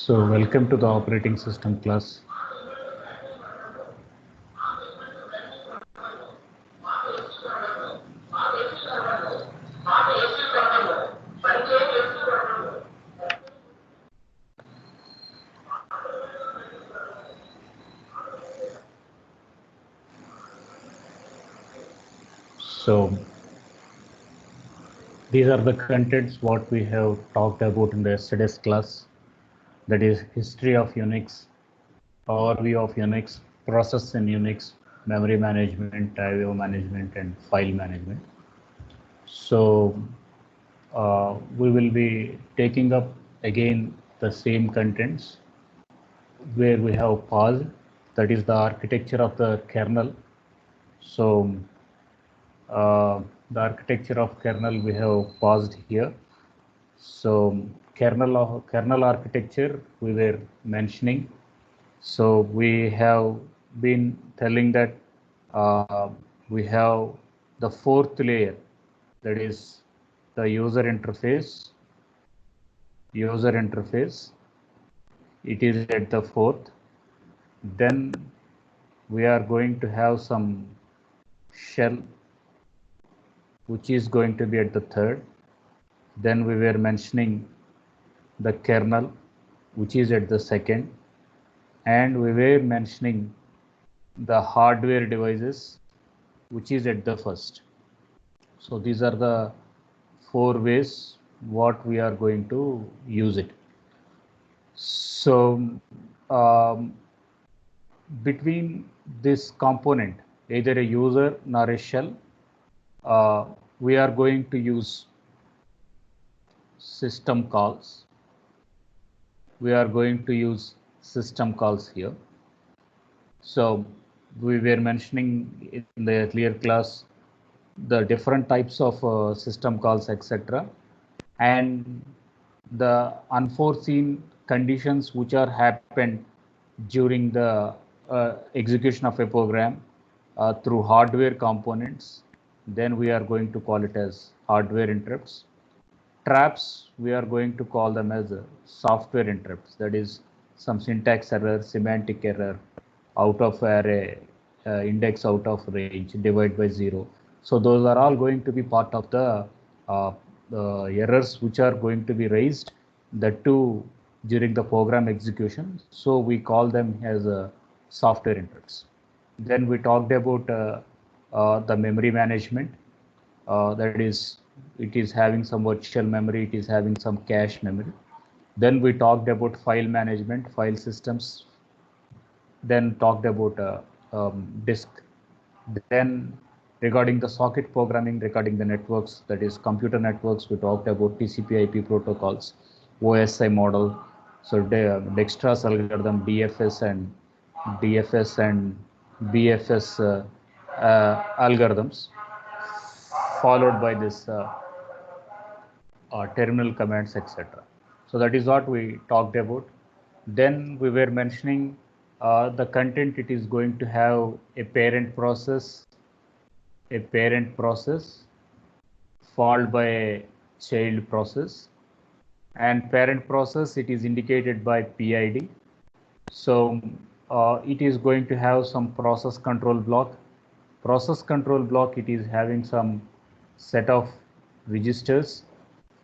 So welcome to the operating system class. So these are the contents what we have talked about in the yesterday's class. That is history of Unix, overview of Unix, process in Unix, memory management, I/O management, and file management. So we will be taking up again the same contents where we have paused. That is the architecture of the kernel. So the architecture of kernel we have paused here. So kernel architecture we were mentioning. So we have been telling that we have the fourth layer, that is the user interface. It is at the fourth. Then we are going to have some shell, which is going to be at the third. Then we were mentioning the kernel, which is at the second, and we were mentioning the hardware devices, which is at the first. So these are the four ways what we are going to use it. So between this component, either a user nor a shell, we are going to use system calls. We are going to use system calls here. So we were mentioning in the earlier class the different types of system calls, etc., and the unforeseen conditions which are happened during the execution of a program through hardware components. Then we are going to call it as hardware interrupts. Traps, we are going to call them as software interrupts. That is some syntax error, semantic error, out of array, index out of range, divide by 0. So those are all going to be part of the errors which are going to be raised, that too during the program execution. So we call them as software interrupts. Then we talked about the memory management. That is, it is having some virtual memory, it is having some cache memory. Then we talked about file management, file systems. Then talked about disk. Then regarding the socket programming, regarding the networks, that is computer networks, we talked about TCP/IP protocols, OSI model. So Dijkstra's algorithm, DFS and BFS algorithms, followed by this terminal commands, etc. So that is what we talked about. Then we were mentioning the content. It is going to have a parent process followed by a child process, and parent process, it is indicated by PID. So it is going to have some process control block. It is having some set of registers.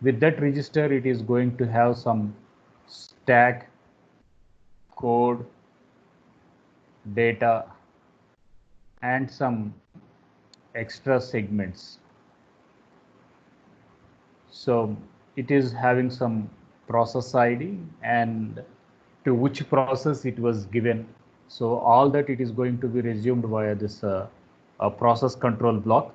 With that register, it is going to have some stack, code, data, and some extra segments. So it is having some process ID and to which process it was given. So all that it is going to be resumed via this process control block.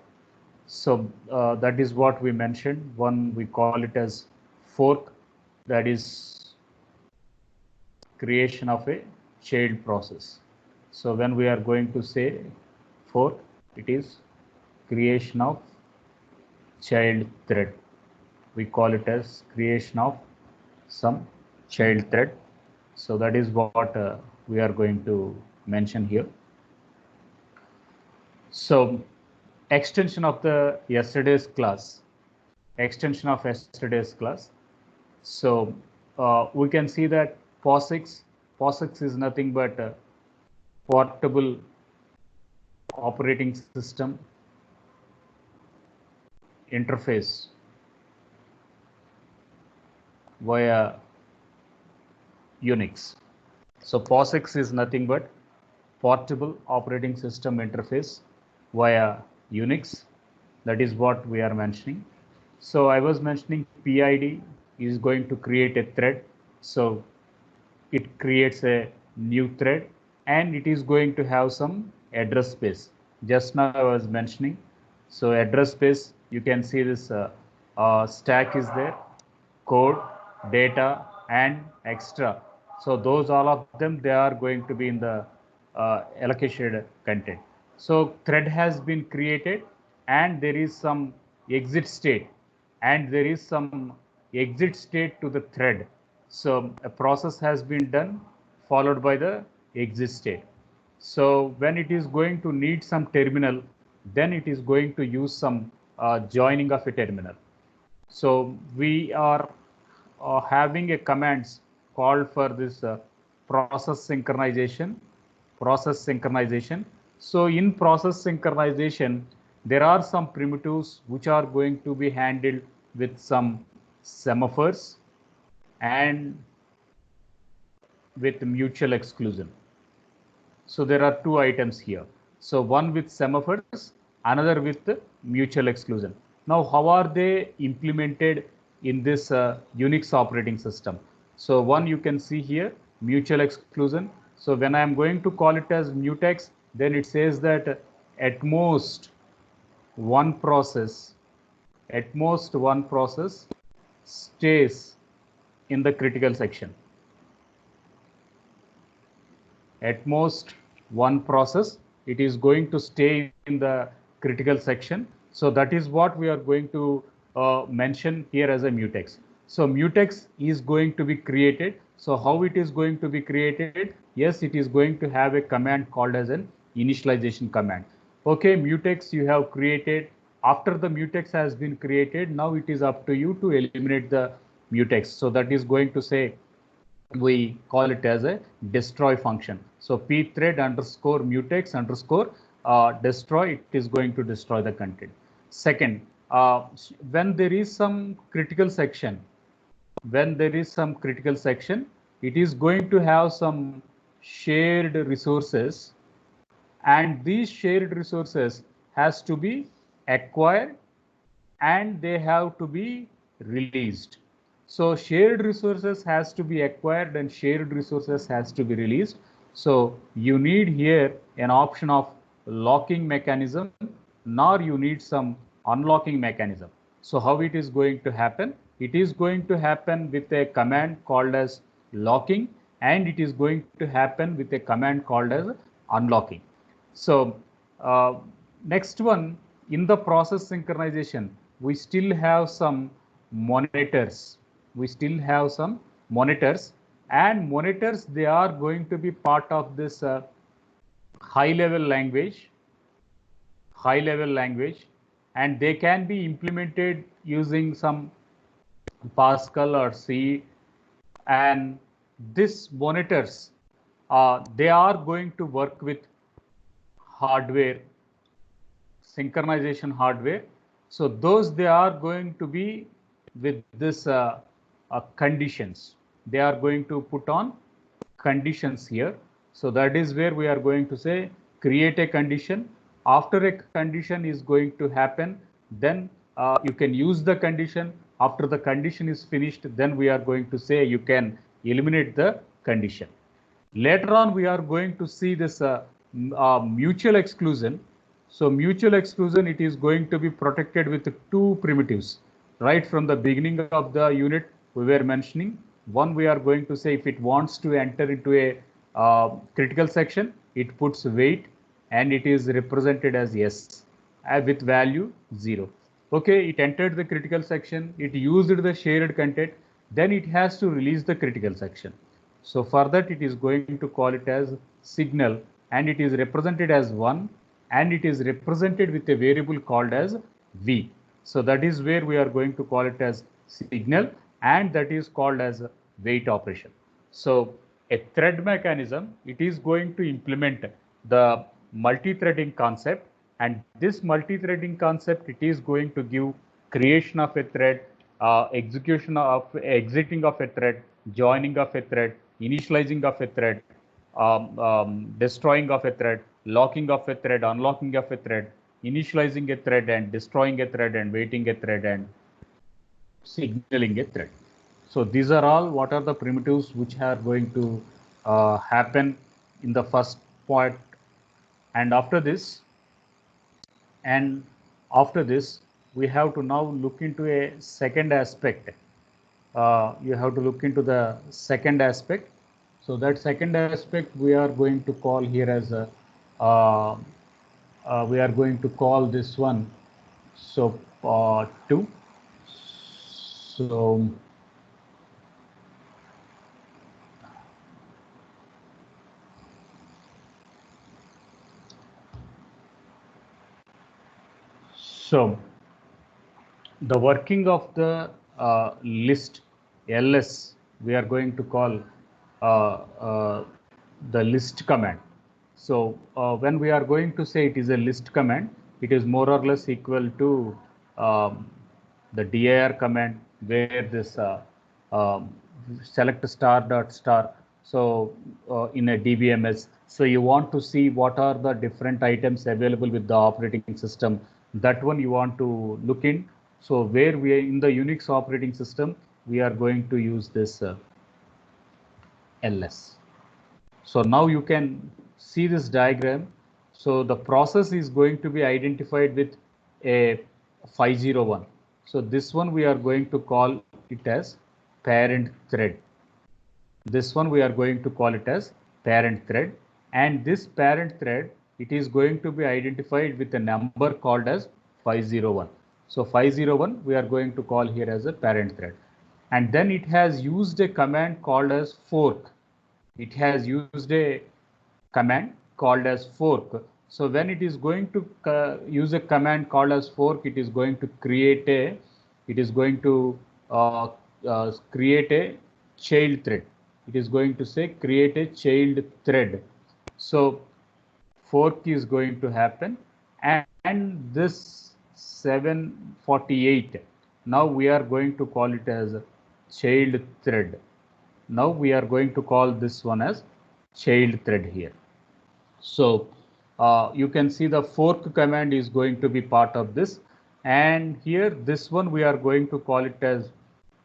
So that is what we mentioned. One, we call it as fork, that is creation of a child process. So when we are going to say fork, it is creation of child thread. We call it as creation of some child thread. So that is what we are going to mention here. So extension of the yesterday's class. So we can see that POSIX. POSIX is nothing but a portable operating system interface via Unix. So POSIX is nothing but portable operating system interface via Unix. That is what we are mentioning. So I was mentioning PID is going to create a thread. So it creates a new thread and it is going to have some address space. Just now I was mentioning. So address space, you can see this stack is there, code, data, and extra. So those all of them, they are going to be in the allocated content. So thread has been created and there is some exit state and there is some exit state to the thread. So a process has been done followed by the exit state. So when it is going to need some terminal, then it is going to use some joining of a terminal. So we are having a commands called for this process synchronization. So in process synchronization, there are some primitives which are going to be handled with some semaphores and with mutual exclusion. So there are two items here. So one with semaphores, another with mutual exclusion. Now, how are they implemented in this Unix operating system? So one you can see here, mutual exclusion. So when I am going to call it as mutex, then it says that at most one process stays in the critical section. At most one process, it is going to stay in the critical section. So that is what we are going to mention here as a mutex. So mutex is going to be created. So how it is going to be created? Yes, it is going to have a command called as an initialization command. Okay, mutex you have created. After the mutex has been created, now it is up to you to eliminate the mutex. So that is going to say, we call it as a destroy function. So pthread underscore mutex underscore destroy, it is going to destroy the content. Second, when there is some critical section, it is going to have some shared resources, and these shared resources has to be acquired and they have to be released. So shared resources has to be acquired and shared resources has to be released. So you need here an option of locking mechanism, nor you need some unlocking mechanism. So how it is going to happen? It is going to happen with a command called as locking, and it is going to happen with a command called as unlocking. So next one, in the process synchronization, we still have some monitors. And monitors, they are going to be part of this high level language, and they can be implemented using some Pascal or C. And these monitors, they are going to work with hardware, synchronization hardware. So those, they are going to be with this conditions. They are going to put on conditions here. So that is where we are going to say create a condition. After a condition is going to happen, then you can use the condition. After the condition is finished, then we are going to say you can eliminate the condition. Later on, we are going to see this mutual exclusion. So mutual exclusion, it is going to be protected with two primitives. Right from the beginning of the unit, we were mentioning one, we are going to say if it wants to enter into a critical section, it puts wait and it is represented as yes with value 0. Okay, it entered the critical section, it used the shared content, then it has to release the critical section. So for that, it is going to call it as signal, and it is represented as 1, and it is represented with a variable called as v. So that is where we are going to call it as signal, and that is called as wait operation. So a thread mechanism, it is going to implement the multi-threading concept, and this multi-threading concept, it is going to give creation of a thread, execution of exiting of a thread, joining of a thread, initializing of a thread, destroying of a thread, locking of a thread, unlocking of a thread, initializing a thread and destroying a thread and waiting a thread and signaling a thread. So these are all what are the primitives which are going to happen in the first part. And after this, we have to now look into a second aspect. You have to look into the second aspect. So that second aspect we are going to call here as a we are going to call this one so 2. So so the working of the list ls, we are going to call uh, uh, the list command. So when we are going to say it is a list command, it is more or less equal to the dir command, where this select star dot star. So in a DBMS, so you want to see what are the different items available with the operating system. That one you want to look in. So where we are in the Unix operating system, we are going to use this ls. So now you can see this diagram. So the process is going to be identified with a 501. So this one we are going to call it as parent thread. This one we are going to call it as parent thread. And this parent thread, it is going to be identified with a number called as 501. So 501 we are going to call here as a parent thread. And then it has used a command called as fork. It has used a command called as fork. So when it is going to use a command called as fork, it is going to create a, it is going to create a child thread. It is going to say create a child thread. So fork is going to happen, and this 748, now we are going to call it as a child thread. Now we are going to call this one as child thread here. So you can see the fork command is going to be part of this, and here this one we are going to call it as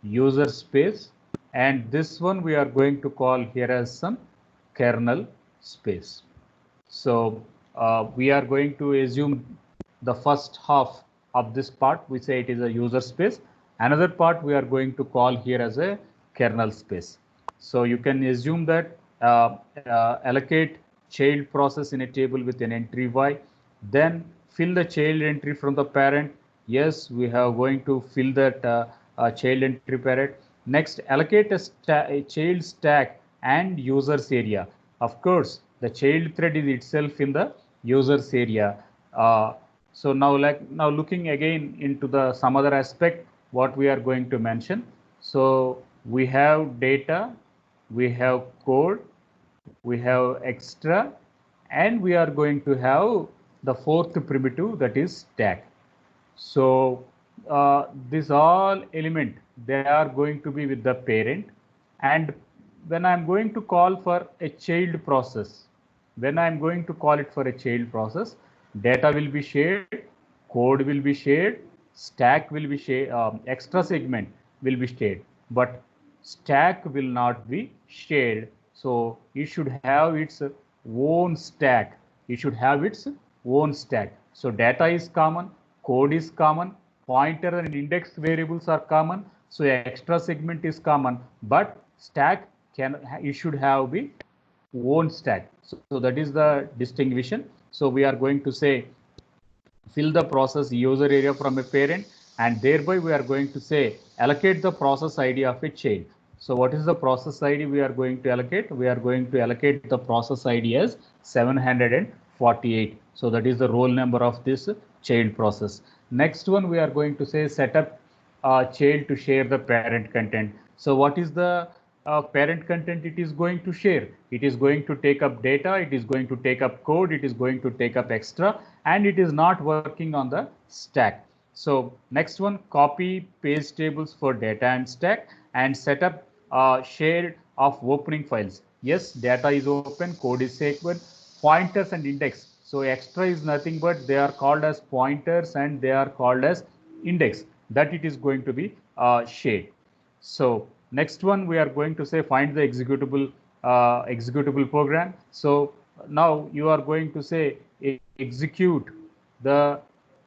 user space, and this one we are going to call here as some kernel space. So we are going to assume the first half of this part, we say it is a user space. Another part we are going to call here as a kernel space. So you can assume that allocate child process in a table with an entry y, then fill the child entry from the parent. Yes, we have going to fill that child entry parent. Next, allocate a child stack and users area. Of course, the child thread is itself in the users area. So now looking again into the some other aspect, what we are going to mention. So we have data, we have code, we have extra, and we are going to have the fourth primitive, that is stack. So this all element, they are going to be with the parent, and when I'm going to call for a child process, when I'm going to call it for a child process, data will be shared, code will be shared, stack will be shared, extra segment will be shared, but stack will not be shared. So it should have its own stack. It should have its own stack. So data is common, code is common, pointer and index variables are common. So extra segment is common, but stack it should have be own stack. So that is the distinction. So we are going to say fill the process user area from a parent, and thereby we are going to say allocate the process ID of a child. So what is the process ID we are going to allocate? We are going to allocate the process ID as 748. So that is the roll number of this child process. Next one, we are going to say set up child to share the parent content. So what is the parent content it is going to share. It is going to take up data, it is going to take up code, it is going to take up extra, and it is not working on the stack. So next one, copy page tables for data and stack, and set up share of opening files. Yes, data is open, code is sacred, pointers and index. So extra is nothing but they are called as pointers and they are called as index, that it is going to be shared. So next one, we are going to say find the executable program. So now you are going to say execute the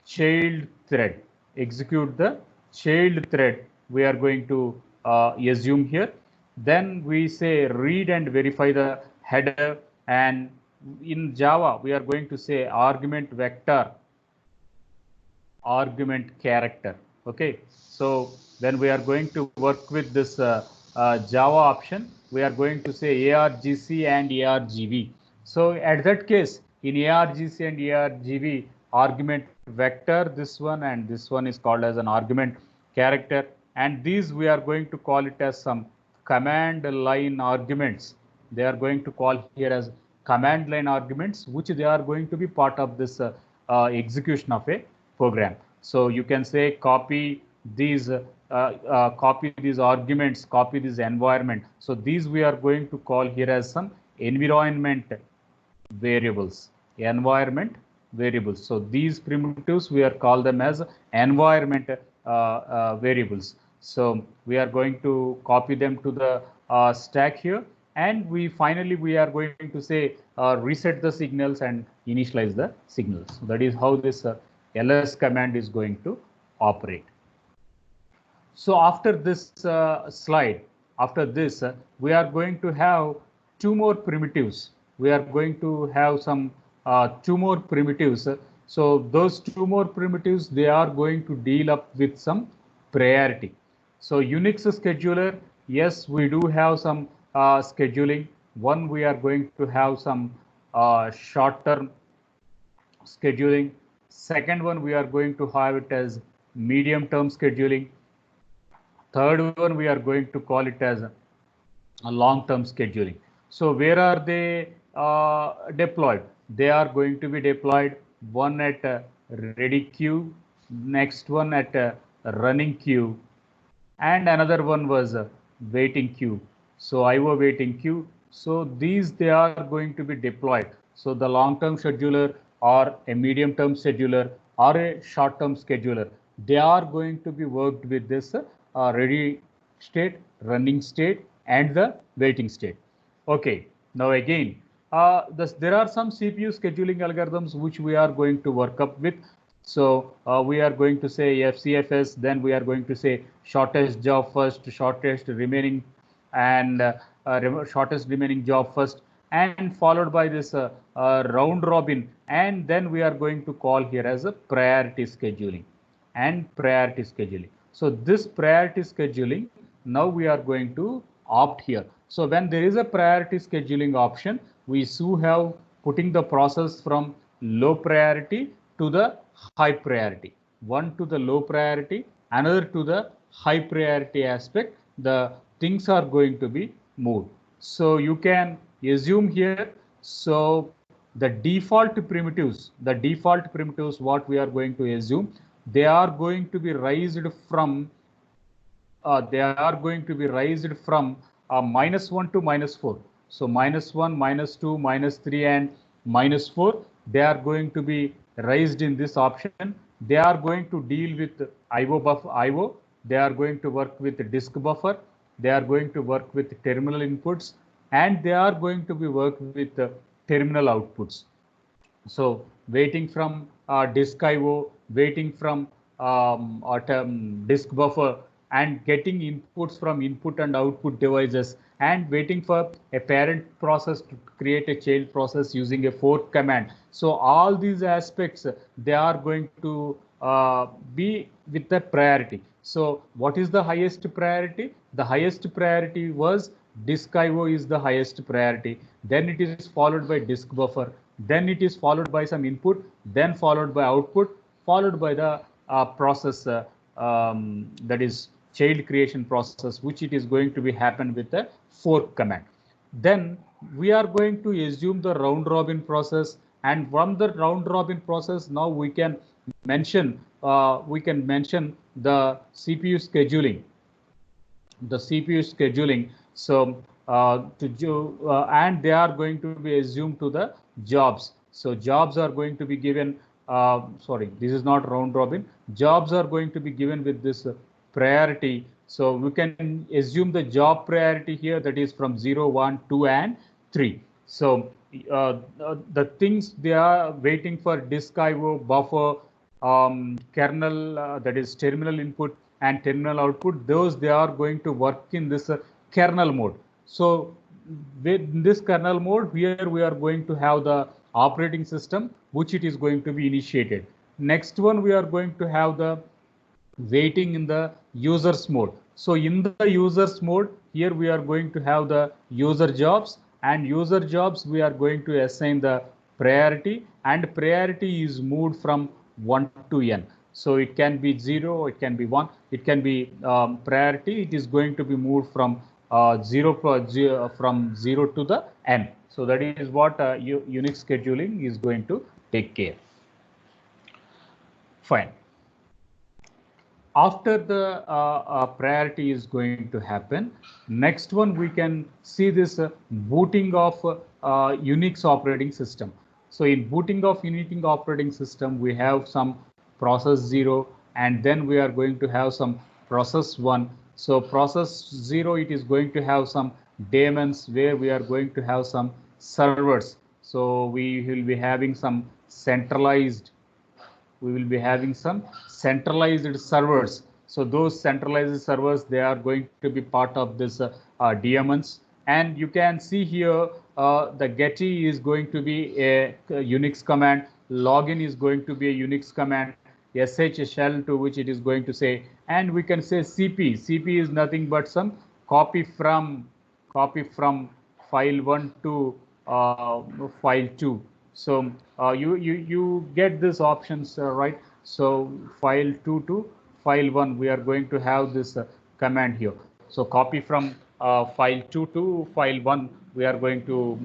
child thread. Execute the child thread. We are going to assume here. Then we say read and verify the header, and in Java we are going to say argument vector, argument character. Okay, so then we are going to work with this Java option. We are going to say argc and argv. So at that case, in argc and argv, argument vector, this one and this one is called as an argument character, and these we are going to call it as some command line arguments. They are going to call here as command line arguments, which they are going to be part of this execution of a program. So you can say copy these arguments, copy this environment. So these we are going to call here as some environment variables, environment variables. So these primitives we are call them as environment variables. So we are going to copy them to the stack here, and we finally we are going to say reset the signals and initialize the signals. So that is how this ls command is going to operate. So after this slide, after this we are going to have two more primitives. We are going to have some two more primitives. So those two more primitives, they are going to deal up with some priority. So Unix scheduler, yes, we do have some scheduling. One, we are going to have some short-term scheduling. Second one, we are going to have it as medium-term scheduling. Third one, we are going to call it as a long-term scheduling. So where are they deployed? They are going to be deployed, one at ready queue, next one at running queue, and another one was waiting queue. So IO waiting queue. So these they are going to be deployed. So the long-term scheduler or a medium-term scheduler or a short-term scheduler, they are going to be worked with this ready state, running state, and the waiting state. Okay, now again, there are some CPU scheduling algorithms which we are going to work up with. So we are going to say FCFS, then we are going to say shortest job first, shortest remaining, and shortest remaining job first, and followed by this round robin, and then we are going to call here as a priority scheduling and priority scheduling. So this priority scheduling, now we are going to opt here. So when there is a priority scheduling option, we do have putting the process from low priority to the high priority. One to the low priority, another to the high priority aspect. The things are going to be moved. So you can assume here. So the default primitives, what we are going to assume, they are going to be raised from -1 to -4. So -1, -2, -3, and -4, they are going to be raised in this option. They are going to deal with IO. They are going to work with disk buffer. They are going to work with terminal inputs, and they are going to be worked with terminal outputs. So waiting from disk IO, waiting from disk buffer, and getting inputs from input and output devices, and waiting for a parent process to create a child process using a fork command. So all these aspects, they are going to be with the priority. So what is the highest priority? The highest priority was disk IO is the highest priority. Then it is followed by disk buffer. Then it is followed by some input. Then followed by output. Followed by the process that is child creation process, which it is going to be happen with the fork command. Then we are going to assume the round robin process, and from the round robin process now we can mention the CPU scheduling, So and they are going to be assumed to the jobs. So jobs are going to be given. Sorry, this is not round robin. Jobs are going to be given with this priority. So we can assume the job priority here, that is from 0, 1, 2, and 3. So the things they are waiting for disk IO, buffer, kernel, that is terminal input and terminal output, those they are going to work in this kernel mode. So with this kernel mode, here we are going to have the operating system, which it is going to be initiated. Next one, we are going to have the waiting in the users mode. So in the users mode, here we are going to have the user jobs, and user jobs we are going to assign the priority, and priority is moved from 1 to n. So it can be 0, it can be 1, it can be priority. It is going to be moved from 0 to the n. So that is what Unix scheduling is going to take care. Fine. After the priority is going to happen, next one we can see this booting of Unix operating system. So in booting of Unix operating system, we have some process 0, and then we are going to have some process 1. So process 0, it is going to have some daemons where we are going to have some servers. So we will be having some centralized servers. So those centralized servers, they are going to be part of this daemons. And you can see here the getty is going to be a Unix command, login is going to be a Unix command, sh shell to which it is going to say, and we can say cp is nothing but some copy from file 1 to file 2. So you get these options, right? So file 2 to file 1, we are going to have this command here. So copy from file 2 to file 1, we are going to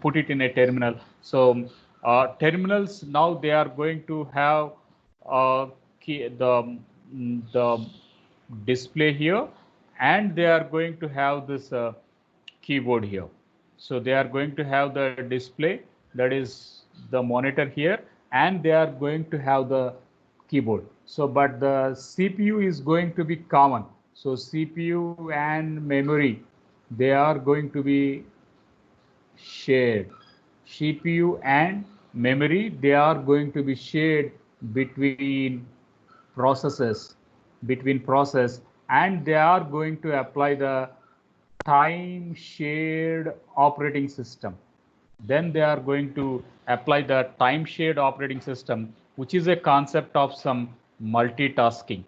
put it in a terminal. So terminals now, they are going to have the display here, and they are going to have this keyboard here. So they are going to have the display, that is the monitor here, and they are going to have the keyboard. So but the CPU is going to be common. So CPU and memory, they are going to be shared. CPU and memory, they are going to be shared between processes, and they are going to apply the time shared operating system. Then they are going to apply the time shared operating system, which is a concept of some multitasking,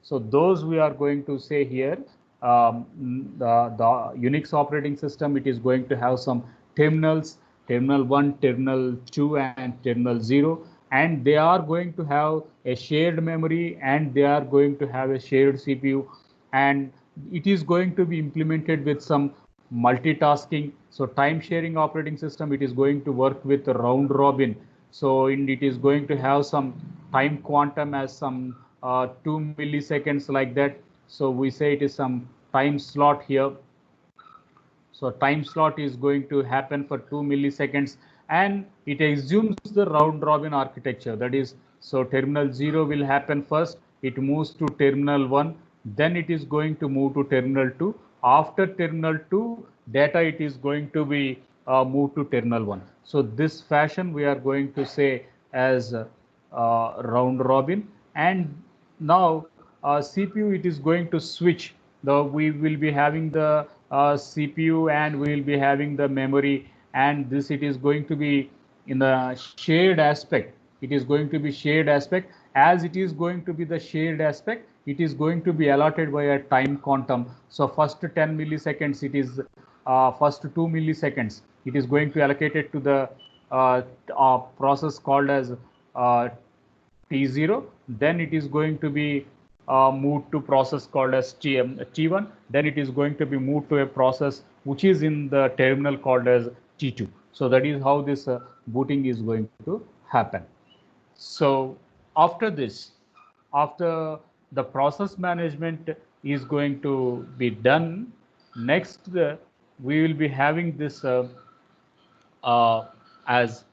So those we are going to say here, the Unix operating system, it is going to have some terminals, terminal 1, terminal 2, and terminal 0, and they are going to have a shared memory, and they are going to have a shared CPU, and it is going to be implemented with some multitasking. So time sharing operating system, it is going to work with round robin. So it is going to have some time quantum as some 2 milliseconds like that. So we say it is some time slot here. So time slot is going to happen for 2 milliseconds, and it assumes the round robin architecture. That is, so terminal 0 will happen first, it moves to terminal 1, then it is going to move to terminal 2. After terminal 2, data it is going to be moved to terminal 1. So this fashion we are going to say as round robin. And now CPU, it is going to switch. We will be having the CPU, and we will be having the memory, and this it is going to be in the shared aspect. It is going to be shared aspect. As it is going to be the shared aspect, it is going to be allotted by a time quantum. So first 10 milliseconds, it is first 2 milliseconds, it is going to allocate it to the process called as T0, then it is going to be moved to process called as T1, then it is going to be moved to a process which is in the terminal called as T2. So that is how this booting is going to happen. So after this, after the process management is going to be done, next we will be having this as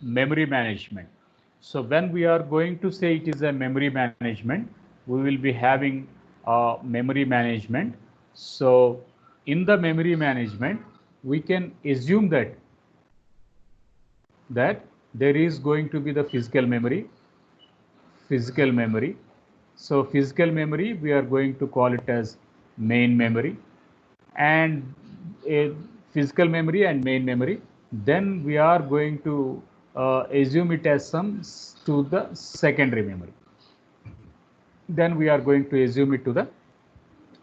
memory management. So when we are going to say it is a memory management, we will be having memory management. So in the memory management, we can assume that there is going to be the physical memory. So physical memory, we are going to call it as main memory, and a physical memory and main memory. Then we are going to assume it as some to the secondary memory. Then we are going to assume it to the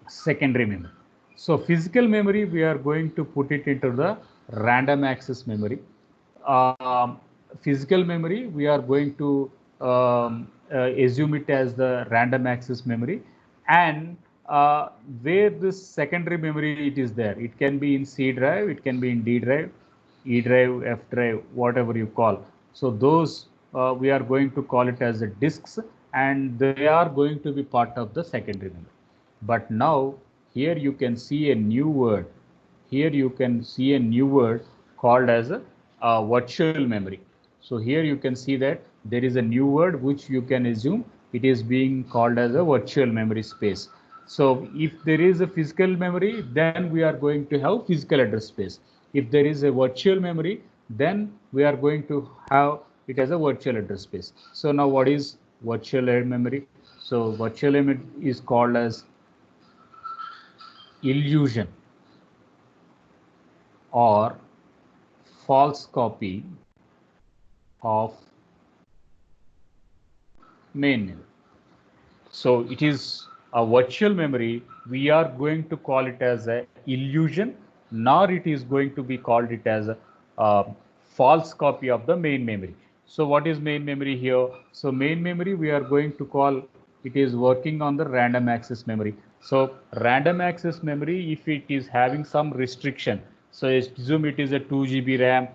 secondary memory. So physical memory, we are going to put it into the random access memory. Physical memory, we are going to assume it as the random access memory, and where this secondary memory it is there, it can be in C drive, it can be in D drive, E drive, F drive, whatever you call. So those we are going to call it as the disks, and they are going to be part of the secondary memory. But now here you can see a new word. Here you can see a new word called as a virtual memory. So here you can see that there is a new word which you can assume it is being called as a virtual memory space. So if there is a physical memory, then we are going to have physical address space. If there is a virtual memory, then we are going to have it as a virtual address space. So now what is virtual memory? So virtual memory is called as illusion or false copy of main memory. So it is a virtual memory. We are going to call it as a illusion, nor it is going to be called it as a false copy of the main memory. So what is main memory here? So main memory, we are going to call it is working on the random access memory. So random access memory, if it is having some restriction, so assume it is a 2 GB RAM,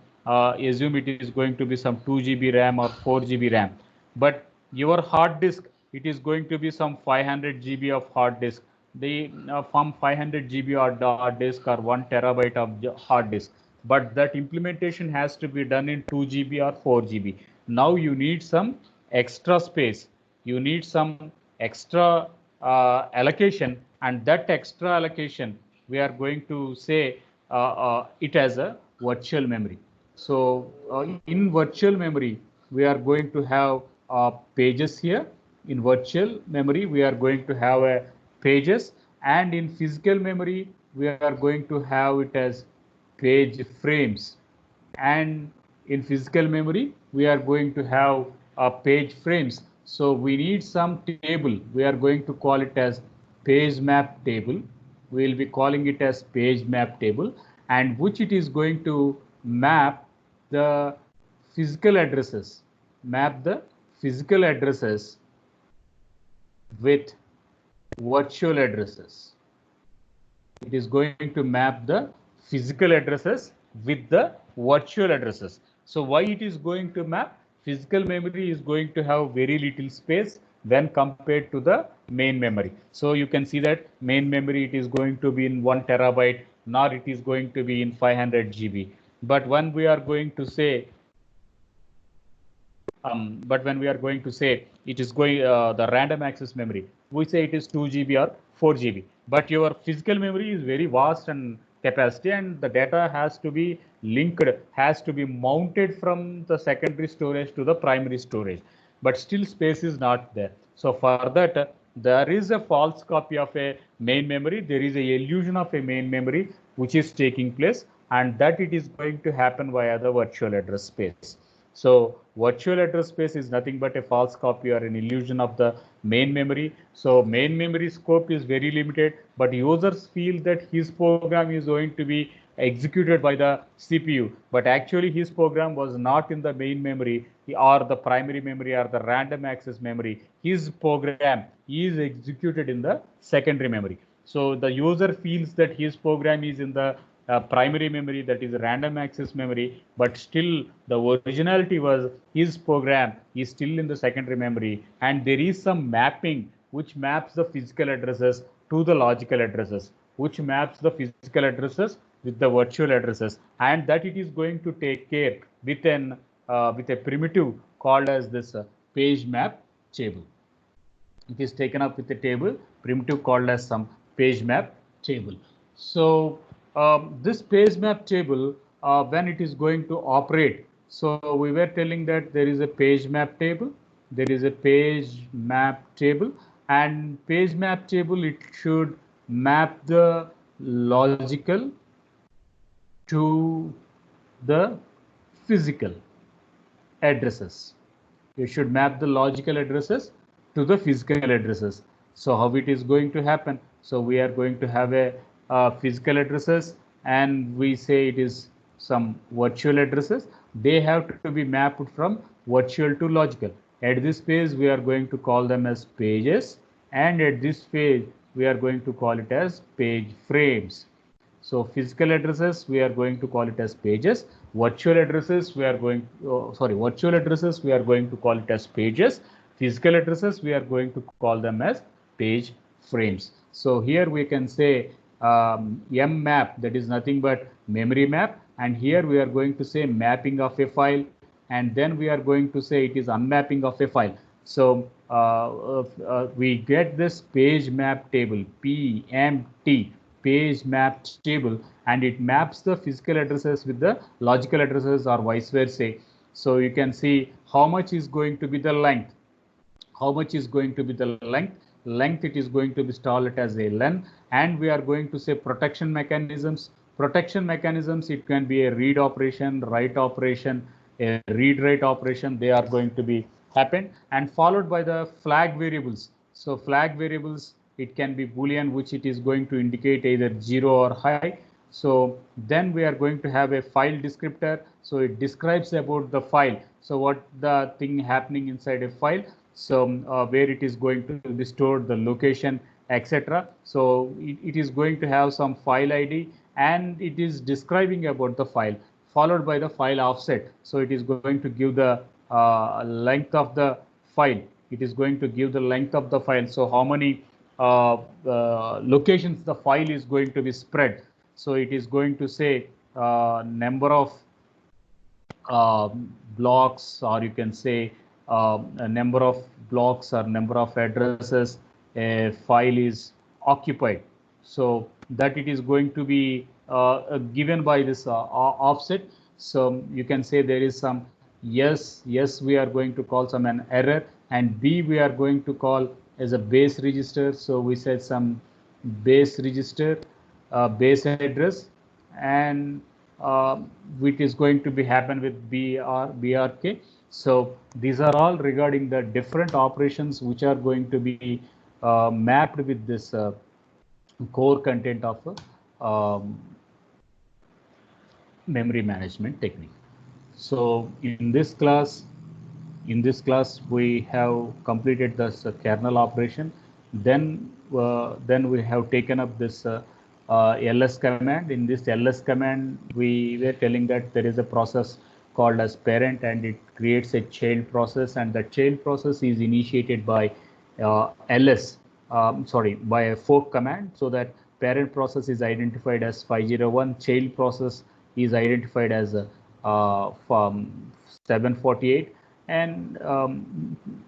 assume it is going to be some 2 GB RAM or 4 GB RAM, but your hard disk, it is going to be some 500 GB of hard disk. The from 500 GB or hard disk or 1 terabyte of hard disk, but that implementation has to be done in 2 GB or 4 GB. Now you need some extra space, you need some extra allocation, and that extra allocation we are going to say it as a virtual memory. So in virtual memory, we are going to have pages here. In virtual memory, we are going to have pages, and in physical memory, we are going to have it as page frames. And in physical memory, we are going to have page frames. So we need some table. We are going to call it as page map table. We will be calling it as page map table, and which it is going to map the physical addresses, with virtual addresses. It is going to map the physical addresses with the virtual addresses. So why it is going to map? Physical memory is going to have very little space when compared to the main memory. So you can see that main memory, it is going to be in 1 terabyte, nor it is going to be in 500 GB. But when we are going to say it is going the random access memory, we say it is 2 GB or 4 GB. But your physical memory is very vast and capacity, and the data has to be linked, has to be mounted from the secondary storage to the primary storage. But still space is not there. So for that, there is a false copy of a main memory. There is a illusion of a main memory which is taking place, and that it is going to happen via the virtual address space. So virtual address space is nothing but a false copy or an illusion of the main memory. So main memory scope is very limited, but users feel that his program is going to be executed by the CPU, but actually his program was not in the main memory or the primary memory or the random access memory. His program is executed in the secondary memory. So the user feels that his program is in the primary memory, that is random access memory, but still the originality was his program is still in the secondary memory, and there is some mapping which maps the physical addresses to the logical addresses, which maps the physical addresses with the virtual addresses, and that it is going to take care with a primitive called as this page map table. It is taken up with a table primitive called as some page map table. So this page map table, when it is going to operate, so we were telling that there is a page map table, there is a page map table, and page map table, it should map the logical to the physical addresses. You should map the logical addresses to the physical addresses. So how it is going to happen? So we are going to have a physical addresses, and we say it is some virtual addresses. They have to be mapped from virtual to logical. At this page, we are going to call them as pages, and at this page, we are going to call it as page frames. So physical addresses, we are going to call it as pages. Virtual addresses, we are going virtual addresses, we are going to call it as pages. Physical addresses, we are going to call them as page frames. So here we can say M map, that is nothing but memory map, and here we are going to say mapping of a file, and then we are going to say it is unmapping of a file. So we get this page map table, PMT, page map table, and it maps the physical addresses with the logical addresses or vice versa. So you can see how much is going to be the length. How much is going to be the length? Length, it is going to be stored as a len, and we are going to say protection mechanisms. Protection mechanisms, it can be a read operation, write operation, a read write operation. They are going to be happen, and followed by the flag variables. So flag variables, it can be boolean, which it is going to indicate either 0 or high. So then we are going to have a file descriptor. So it describes about the file. So what the thing happening inside a file. So where it is going to be stored, the location, etc. So it is going to have some file ID, and it is describing about the file, followed by the file offset. So it is going to give the length of the file. It is going to give the length of the file. So how many locations the file is going to be spread. So it is going to say number of blocks, or you can say a number of blocks or number of addresses a file is occupied. So that it is going to be given by this offset. So you can say there is some yes, we are going to call some an error, and B we are going to call as a base register. So we said some base register, base address, and which is going to be happen with BRK. So these are all regarding the different operations which are going to be mapped with this core content of memory management technique. So in this class, we have completed this kernel operation. Then we have taken up this ls command. In this ls command, we were telling that there is a process called as parent, and it creates a child process, and the child process is initiated by ls, by a fork command, so that parent process is identified as 501, child process is identified as 748, and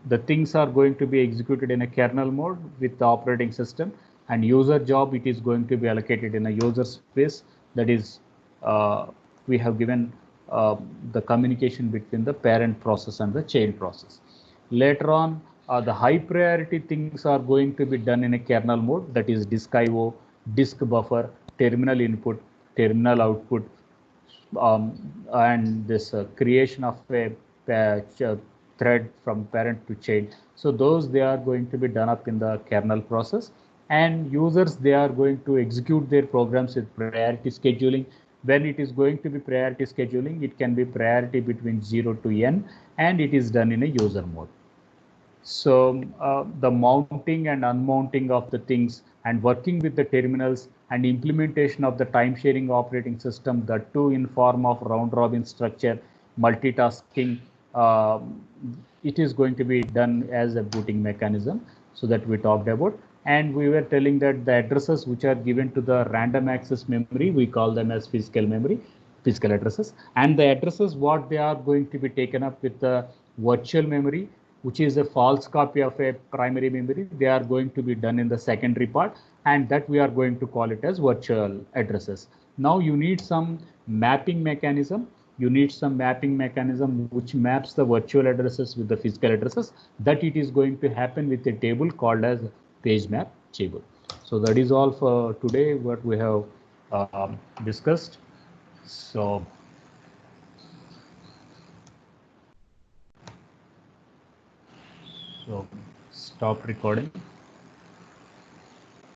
the things are going to be executed in a kernel mode with the operating system, and user job, it is going to be allocated in a user space. That is, we have given the communication between the parent process and the child process. Later on, the high priority things are going to be done in a kernel mode, that is disk IO, disk buffer, terminal input, terminal output, and this creation of a thread from parent to child. So those, they are going to be done up in the kernel process, and users, they are going to execute their programs with priority scheduling. When it is going to be priority scheduling, it can be priority between 0 to n, and it is done in a user mode. So the mounting and unmounting of the things and working with the terminals and implementation of the time sharing operating system, the two in form of round robin structure, multitasking, it is going to be done as a booting mechanism. So that we talked about, and we were telling that the addresses which are given to the random access memory, we call them as physical memory, physical addresses, and the addresses what they are going to be taken up with the virtual memory, which is a false copy of a primary memory, they are going to be done in the secondary part, and that we are going to call it as virtual addresses. Now you need some mapping mechanism. You need some mapping mechanism which maps the virtual addresses with the physical addresses, that it is going to happen with a table called as page map table. So that is all for today what we have discussed. So stop recording.